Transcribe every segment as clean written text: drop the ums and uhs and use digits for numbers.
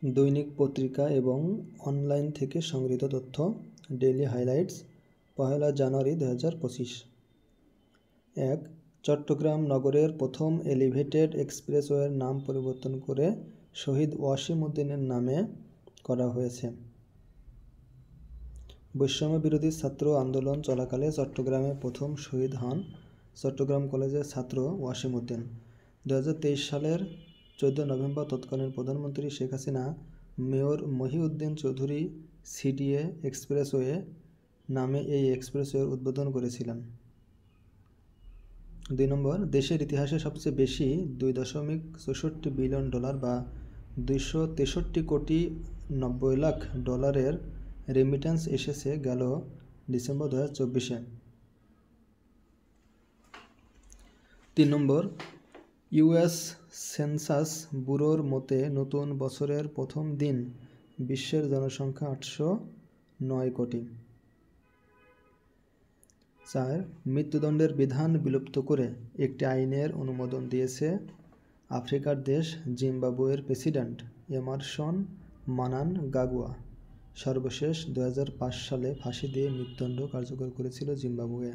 দৈনিক পত্রিকা এবং অনলাইন থেকে সংগৃহীত তথ্য। ডেইলি হাইলাইটস 1 জানুয়ারি 2025। 1. চট্টগ্রাম নগরের প্রথম এলিভেটেড এক্সপ্রেসওয়ের নাম পরিবর্তন করে শহীদ ওয়াসিম উদ্দিনের নামে করা হয়েছে। বৈষম্য বিরোধী ছাত্র আন্দোলন চলাকালে চট্টগ্রামে প্রথম শহীদ হন চট্টগ্রাম কলেজের ছাত্র ওয়াসিম উদ্দিন। 2023 সালের 14 নভেম্বর তৎকালীন প্রধানমন্ত্রী Sheikh Hasina mayor Mohiuddin Chowdhury CDA expressway নামে এই এক্সপ্রেসওয়ের উদ্বোধন করেছিলেন। 2. দেশের ইতিহাসে সবচেয়ে বেশি $2.64 বিলিয়ন বা $263 কোটি 90 লাখ ডলারের রেমিট্যান্স এসেছে গেল ডিসেম্বর 2024-এ। 3. ইউএস সেন্সাস ব্যুরোর মতে নতুন বছরের প্রথম দিন বিশ্বের জনসংখ্যা 809 কোটি। 4. মৃত্যুদণ্ডের বিধান বিলুপ্ত করে একটি আইনের অনুমোদন দিয়েছে আফ্রিকার দেশ জিম্বাবুয়ের প্রেসিডেন্ট এমারসন মানানগাগুয়া। সর্বশেষ 2005 সালে ফাঁসি দিয়ে মৃত্যুদণ্ড কার্যকর করেছিল জিম্বাবুয়ে।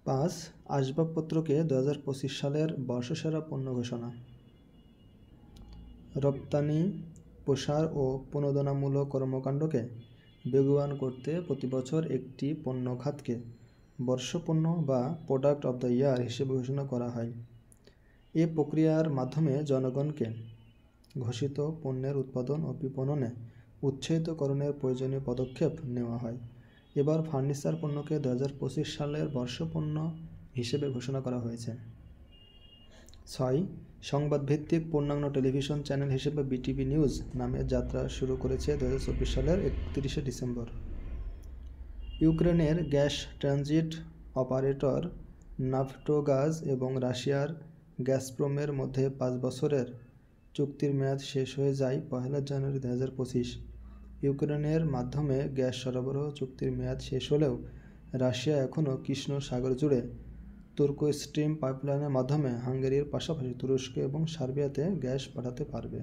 5. আসবাবপত্রকে 2025 সালের বর্ষসেরা পণ্য ঘোষণা। রপ্তানি, প্রসার ও প্রণোদনামূলক কর্মকাণ্ডকে বেগবান করতে প্রতিবছর একটি পণ্য খাতকে বর্ষপণ্য বা প্রোডাক্ট অব দ্য ইয়ার হিসেবে ঘোষণা করা হয়। এ প্রক্রিয়ার মাধ্যমে জনগণকে ঘোষিত পণ্যের উৎপাদন ও বিপণনে উৎসাহিতকরণের প্রয়োজনীয় পদক্ষেপ নেওয়া হয়। এবার ফার্নিচার পণ্যকে 2025 সালের বর্ষপণ্য হিসেবে ঘোষণা করা হয়েছে। 6. সংবাদভিত্তিক পূর্ণাঙ্গ টেলিভিশন চ্যানেল হিসেবে বিটিভি নিউজ নামে যাত্রা শুরু করেছে 2024 সালের 31 ডিসেম্বর। ইউক্রেনের গ্যাস ট্রানজিট অপারেটর নাফটোগাজ এবং রাশিয়ার গ্যাসপ্রমের মধ্যে 5 বছরের চুক্তির মেয়াদ শেষ হয়ে যায় 1 জানুয়ারি 2025। ইউক্রেনের মাধ্যমে গ্যাস সরবরাহ চুক্তির মেয়াদ শেষ হলেও রাশিয়া এখনও কৃষ্ণ সাগর জুড়ে তুর্কো স্ট্রিম পাইপলাইনের মাধ্যমে হাঙ্গেরির পাশাপাশি তুরস্ক এবং সার্বিয়াতে গ্যাস পাঠাতে পারবে।